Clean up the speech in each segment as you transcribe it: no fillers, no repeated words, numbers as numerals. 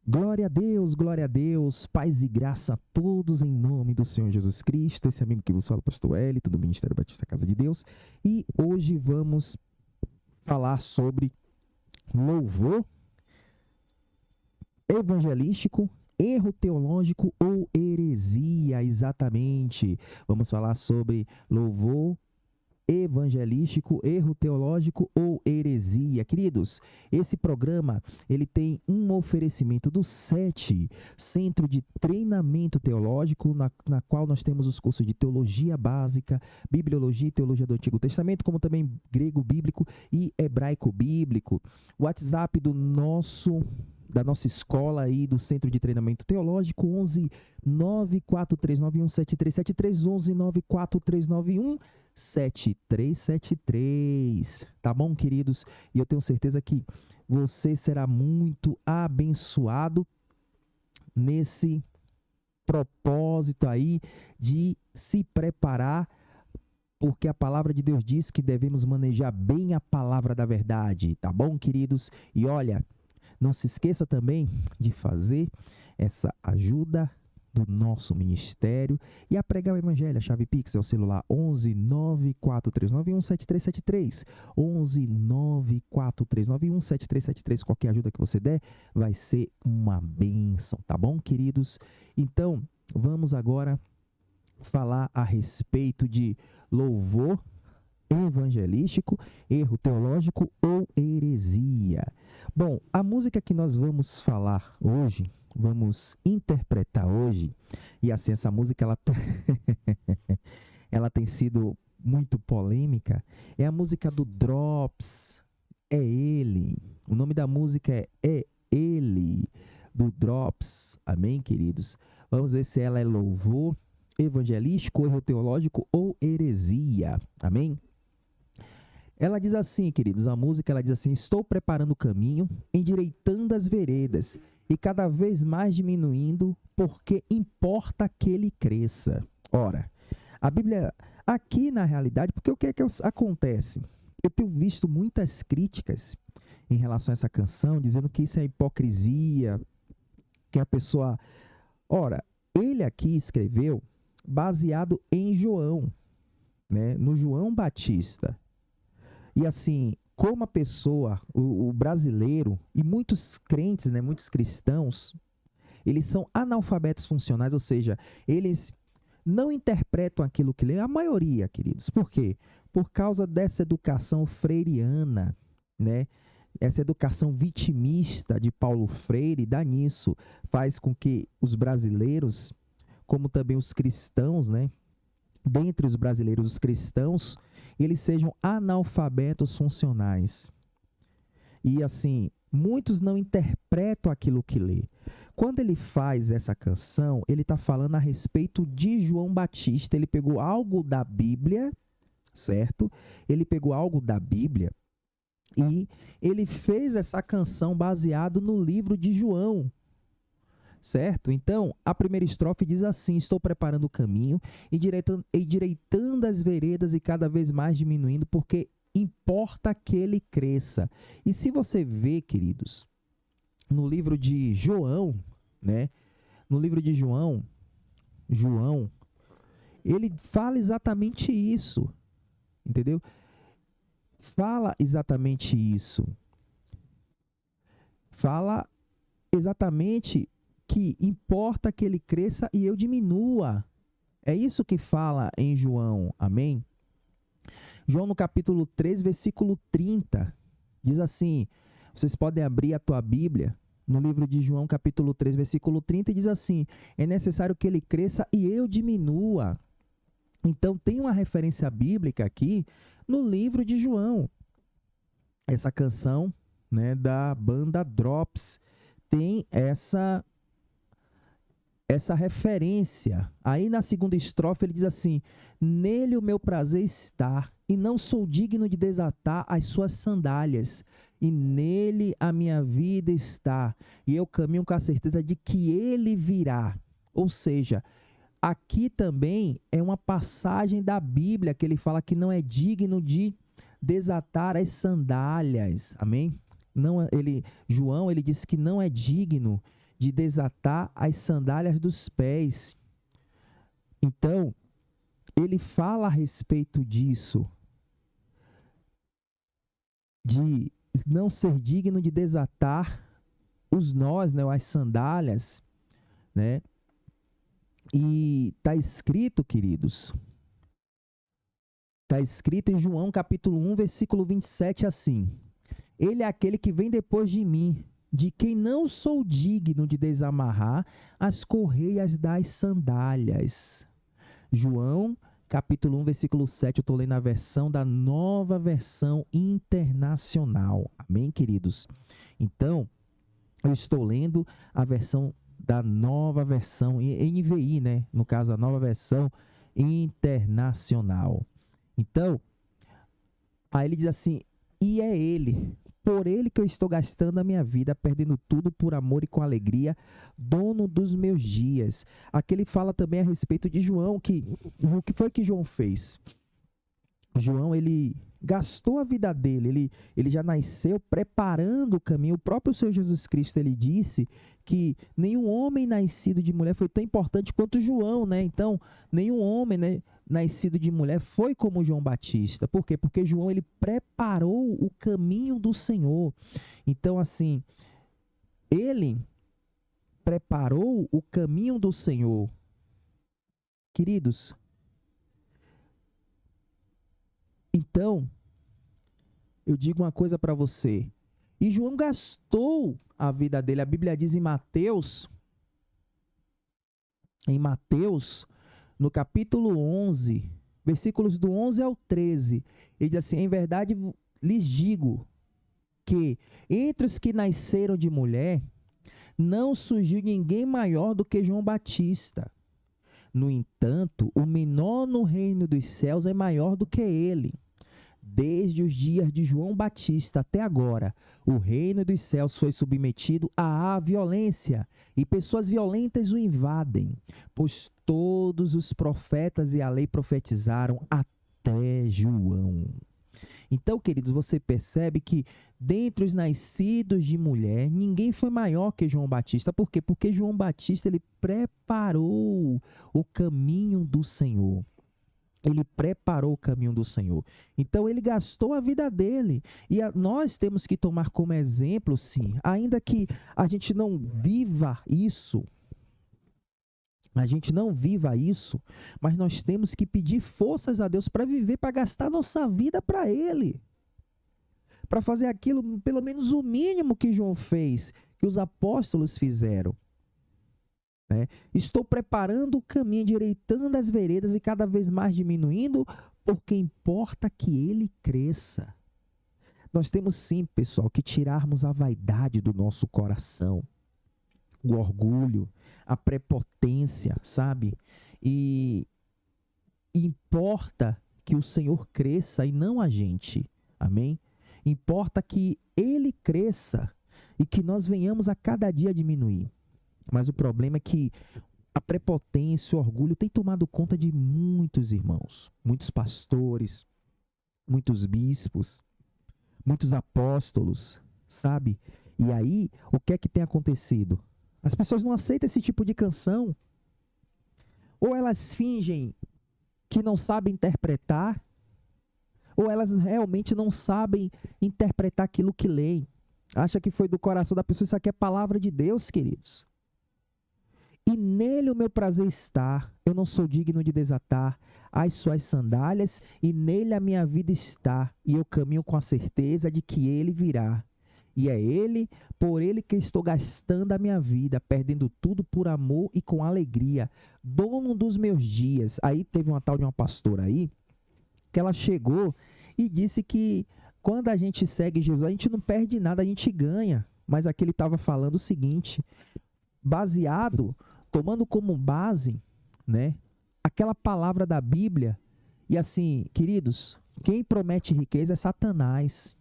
Glória a Deus, paz e graça a todos em nome do Senhor Jesus Cristo. Esse amigo que vos fala, Pastor Hélito, do Ministério Batista Casa de Deus. E hoje vamos falar sobre louvor evangelístico, erro teológico ou heresia, exatamente. Vamos falar sobre louvor evangelístico, erro teológico ou heresia. Queridos, esse programa ele tem um oferecimento do SET, Centro de Treinamento Teológico, na qual nós temos os cursos de Teologia Básica, Bibliologia e Teologia do Antigo Testamento, como também Grego Bíblico e Hebraico Bíblico. O WhatsApp da nossa escola aí do Centro de Treinamento Teológico, 11 94391 7373, 11 94391 7373, tá bom, queridos? E eu tenho certeza que você será muito abençoado nesse propósito aí de se preparar, porque a palavra de Deus diz que devemos manejar bem a palavra da verdade, tá bom, queridos? E olha, não se esqueça também de fazer essa ajuda do nosso ministério e a pregar o evangelho. A chave Pix é o celular 11 94391 7373, 11 94391 7373. Qualquer ajuda que você der vai ser uma bênção, tá bom, queridos? Então, vamos agora falar a respeito de louvor evangelístico, erro teológico ou heresia. Bom, a música que nós vamos falar hoje, vamos interpretar hoje, e assim essa música ela tem sido muito polêmica, é a música do Drops, É Ele. O nome da música é Ele, do Drops. Amém, queridos? Vamos ver se ela é louvor evangelístico, erro teológico ou heresia. Amém? Ela diz assim, queridos, a música ela diz assim: estou preparando o caminho, endireitando as veredas e cada vez mais diminuindo, porque importa que ele cresça. Ora, a Bíblia, aqui na realidade, porque o que é que acontece? Eu tenho visto muitas críticas em relação a essa canção, dizendo que isso é hipocrisia, que a pessoa... Ora, ele aqui escreveu baseado em João, né? No João Batista. E assim, como a pessoa, o brasileiro e muitos crentes, né, muitos cristãos, eles são analfabetos funcionais, ou seja, eles não interpretam aquilo que lê, a maioria, queridos. Por quê? Por causa dessa educação freiriana, né? Essa educação vitimista de Paulo Freire dá nisso, faz com que os brasileiros, como também os cristãos, né? Dentre os brasileiros, os cristãos, eles sejam analfabetos funcionais. E assim, muitos não interpretam aquilo que lê. Quando ele faz essa canção, ele está falando a respeito de João Batista. Ele pegou algo da Bíblia, certo? Ele pegou algo da Bíblia e ele fez essa canção baseado no livro de João. Certo? Então, a primeira estrofe diz assim: estou preparando o caminho, endireitando as veredas e cada vez mais diminuindo, porque importa que ele cresça. E se você vê, queridos, no livro de João, né? No livro de João, ele fala exatamente isso, entendeu? Fala exatamente isso. Fala exatamente que importa que ele cresça e eu diminua. É isso que fala em João, amém? João no capítulo 3, versículo 30, diz assim, vocês podem abrir a tua Bíblia, no livro de João capítulo 3, versículo 30, e diz assim: é necessário que ele cresça e eu diminua. Então tem uma referência bíblica aqui no livro de João. Essa canção, né, da banda Drops tem essa referência. Aí na segunda estrofe ele diz assim: nele o meu prazer está, e não sou digno de desatar as suas sandálias, e nele a minha vida está, e eu caminho com a certeza de que ele virá. Ou seja, aqui também é uma passagem da Bíblia que ele fala que não é digno de desatar as sandálias, amém? Não, João ele disse que não é digno de desatar as sandálias dos pés. Então, ele fala a respeito disso, de não ser digno de desatar os nós, né, as sandálias, né? E está escrito, queridos, está escrito em João capítulo 1, versículo 27 assim: Ele é aquele que vem depois de mim, de quem não sou digno de desamarrar as correias das sandálias. João capítulo 1, versículo 7, eu estou lendo a versão da Nova Versão Internacional. Amém, queridos? Então, eu estou lendo a versão da Nova Versão, NVI, né? No caso, a Nova Versão Internacional. Então, aí ele diz assim: e é ele, por ele que eu estou gastando a minha vida, perdendo tudo por amor e com alegria, dono dos meus dias. Aqui ele fala também a respeito de João, que o que foi que João fez? João, ele gastou a vida dele, ele já nasceu preparando o caminho. O próprio Senhor Jesus Cristo, ele disse que nenhum homem nascido de mulher foi tão importante quanto João, né? Então, nenhum homem, né, nascido de mulher foi como João Batista. Por quê? Porque João, ele preparou o caminho do Senhor. Então, assim, ele preparou o caminho do Senhor. Queridos, então, eu digo uma coisa para você. E João gastou a vida dele. A Bíblia diz em Mateus, no capítulo 11, versículos do 11 ao 13, ele diz assim: em verdade lhes digo que entre os que nasceram de mulher, não surgiu ninguém maior do que João Batista. No entanto, o menor no reino dos céus é maior do que ele. Desde os dias de João Batista até agora, o reino dos céus foi submetido à violência, e pessoas violentas o invadem, pois todos os profetas e a lei profetizaram até João. Então, queridos, você percebe que dentre os nascidos de mulher, ninguém foi maior que João Batista. Por quê? Porque João Batista, ele preparou o caminho do Senhor. Ele preparou o caminho do Senhor. Então, ele gastou a vida dele. E nós temos que tomar como exemplo, sim, ainda que a gente não viva isso, mas nós temos que pedir forças a Deus para viver, para gastar nossa vida para Ele. Para fazer aquilo, pelo menos o mínimo que João fez, que os apóstolos fizeram. Né? Estou preparando o caminho, endireitando as veredas e cada vez mais diminuindo, porque importa que ele cresça. Nós temos sim, pessoal, que tirarmos a vaidade do nosso coração, o orgulho, a prepotência, sabe? E importa que o Senhor cresça e não a gente. Amém? Importa que ele cresça e que nós venhamos a cada dia diminuir. Mas o problema é que a prepotência, o orgulho tem tomado conta de muitos irmãos, muitos pastores, muitos bispos, muitos apóstolos, sabe? E aí, o que é que tem acontecido? As pessoas não aceitam esse tipo de canção. Ou elas fingem que não sabem interpretar, ou elas realmente não sabem interpretar aquilo que leem. Acha que foi do coração da pessoa. Isso aqui é palavra de Deus, queridos. E nele o meu prazer está, eu não sou digno de desatar as suas sandálias, e nele a minha vida está, e eu caminho com a certeza de que ele virá. E é ele, por ele que estou gastando a minha vida, perdendo tudo por amor e com alegria, dono dos meus dias. Aí teve uma tal de uma pastora aí, que ela chegou e disse que quando a gente segue Jesus, a gente não perde nada, a gente ganha. Mas aqui ele estava falando o seguinte, tomando como base, né, aquela palavra da Bíblia. E assim, queridos, quem promete riqueza é Satanás.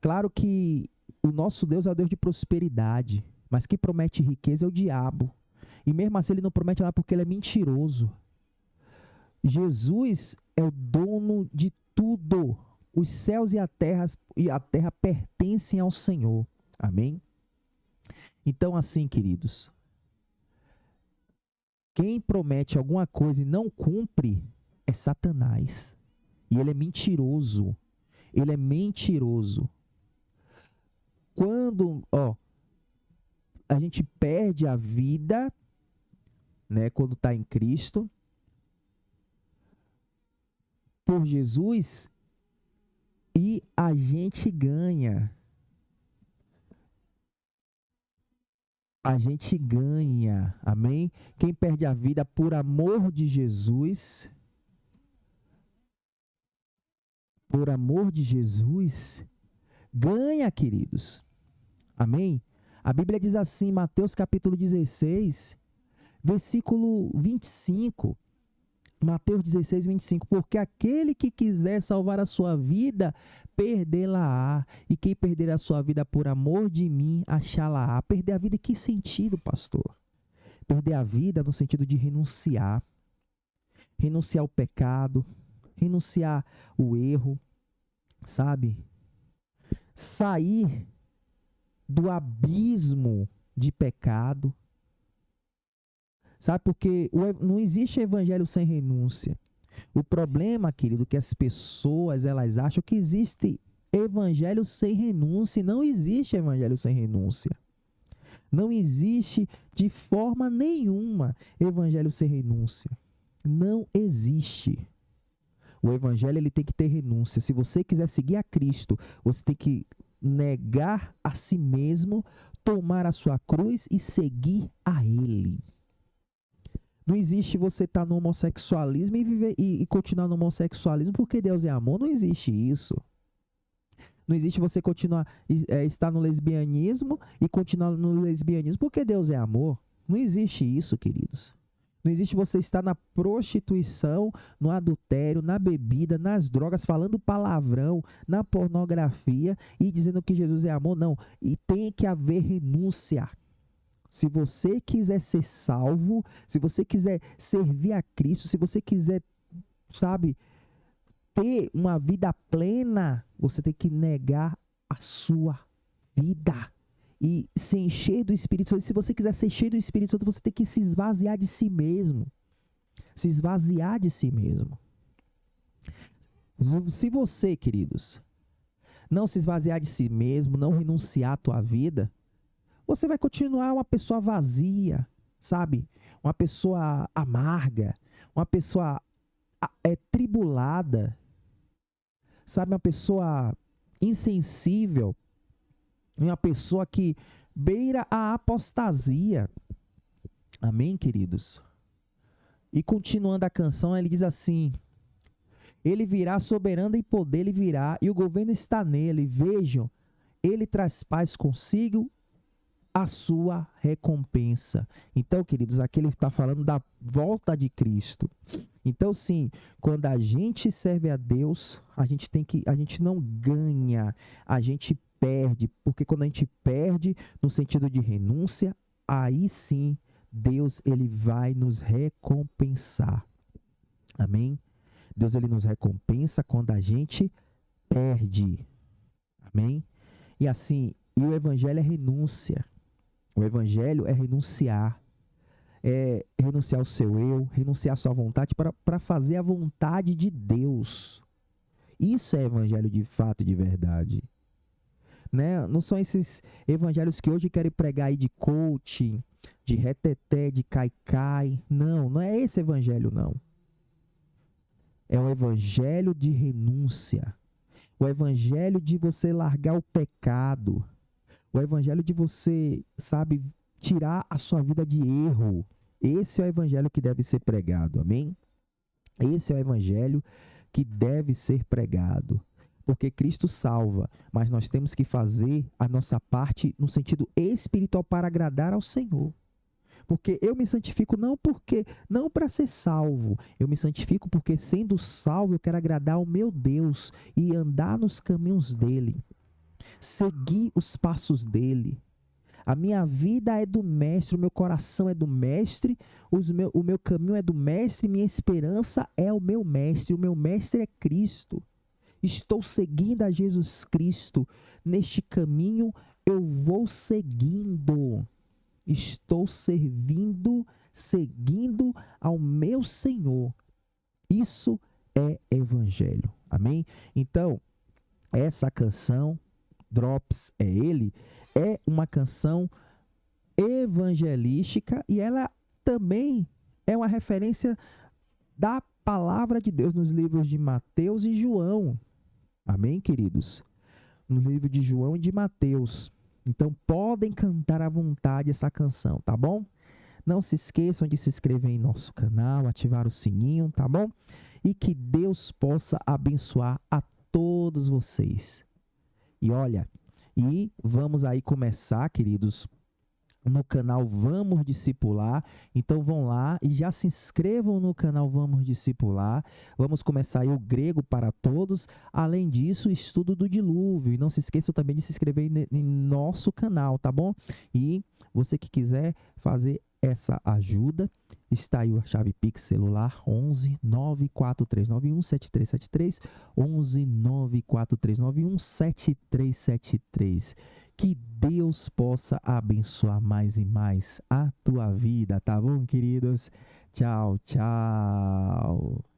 Claro que o nosso Deus é o Deus de prosperidade, mas quem promete riqueza é o diabo. E mesmo assim ele não promete nada porque ele é mentiroso. Jesus é o dono de tudo. Os céus e a terra pertencem ao Senhor. Amém? Então, assim, queridos, quem promete alguma coisa e não cumpre é Satanás. E ele é mentiroso. Ele é mentiroso. Quando, a gente perde a vida, né, quando está em Cristo, por Jesus, e a gente ganha. A gente ganha, amém? Quem perde a vida por amor de Jesus, ganha, queridos. Amém? A Bíblia diz assim, Mateus capítulo 16, versículo 25. Mateus 16, 25. Porque aquele que quiser salvar a sua vida, perdê-la-á. E quem perder a sua vida por amor de mim, achá-la-á. Perder a vida em que sentido, pastor? Perder a vida no sentido de renunciar. Renunciar ao pecado. Renunciar o erro. Sabe? Sair do abismo de pecado. Sabe? Porque não existe evangelho sem renúncia. O problema, querido, que as pessoas elas acham que existe evangelho sem renúncia. Não existe evangelho sem renúncia. Não existe de forma nenhuma evangelho sem renúncia. Não existe. O evangelho ele tem que ter renúncia. Se você quiser seguir a Cristo, você tem que negar a si mesmo, tomar a sua cruz e seguir a Ele. Não existe você estar no homossexualismo e viver e continuar no homossexualismo porque Deus é amor. Não existe isso. Não existe você continuar estar no lesbianismo e continuar no lesbianismo porque Deus é amor. Não existe isso, queridos. Não existe você estar na prostituição, no adultério, na bebida, nas drogas, falando palavrão, na pornografia e dizendo que Jesus é amor. Não. E tem que haver renúncia. Se você quiser ser salvo, se você quiser servir a Cristo, se você quiser, sabe, ter uma vida plena, você tem que negar a sua vida e se encher do Espírito Santo. Se você quiser ser cheio do Espírito Santo, você tem que se esvaziar de si mesmo. Se esvaziar de si mesmo. Se você, queridos, não se esvaziar de si mesmo, não renunciar à tua vida, você vai continuar uma pessoa vazia, sabe? Uma pessoa amarga, uma pessoa tribulada, sabe? Uma pessoa insensível, uma pessoa que beira a apostasia. Amém, queridos? E continuando a canção, ele diz assim: ele virá soberano em poder, ele virá, e o governo está nele. Vejam, ele traz paz consigo, a sua recompensa. Então, queridos, aqui ele está falando da volta de Cristo. Então, sim, quando a gente serve a Deus, a gente não ganha, a gente perde, porque quando a gente perde no sentido de renúncia, aí sim, Deus ele vai nos recompensar. Amém? Deus ele nos recompensa quando a gente perde. Amém? E assim, e o evangelho é renúncia. O evangelho é renunciar ao seu eu, renunciar à sua vontade para fazer a vontade de Deus. Isso é evangelho de fato e de verdade. Né? Não são esses evangelhos que hoje querem pregar aí de coaching, de reteté, de caicai. Não é esse evangelho, não. É o evangelho de renúncia. O evangelho de você largar o pecado. O evangelho de você, sabe, tirar a sua vida de erro. Esse é o evangelho que deve ser pregado, amém? Esse é o evangelho que deve ser pregado. Porque Cristo salva, mas nós temos que fazer a nossa parte no sentido espiritual para agradar ao Senhor. Porque eu me santifico não para ser salvo, eu me santifico porque sendo salvo eu quero agradar ao meu Deus e andar nos caminhos dele. Seguir os passos dele. A minha vida é do mestre, o meu coração é do mestre, o meu caminho é do mestre, minha esperança é o meu mestre é Cristo. Estou seguindo a Jesus Cristo. Neste caminho eu vou seguindo. estou seguindo ao meu Senhor. Isso é evangelho. Amém? Então, essa canção, Drops é Ele, é uma canção evangelística e ela também é uma referência da palavra de Deus nos livros de Mateus e João. Amém, queridos? No livro de João e de Mateus. Então, podem cantar à vontade essa canção, tá bom? Não se esqueçam de se inscrever em nosso canal, ativar o sininho, tá bom? E que Deus possa abençoar a todos vocês. E olha, e vamos aí começar, queridos, no canal Vamos Discipular. Então vão lá e já se inscrevam no canal Vamos Discipular. Vamos começar aí o grego para todos. Além disso, o estudo do dilúvio. E não se esqueçam também de se inscrever em nosso canal, tá bom? E você que quiser fazer essa ajuda, está aí a chave Pix celular 11 94391 7373, 11 94391 7373. Que Deus possa abençoar mais e mais a tua vida, tá bom, queridos? Tchau, tchau.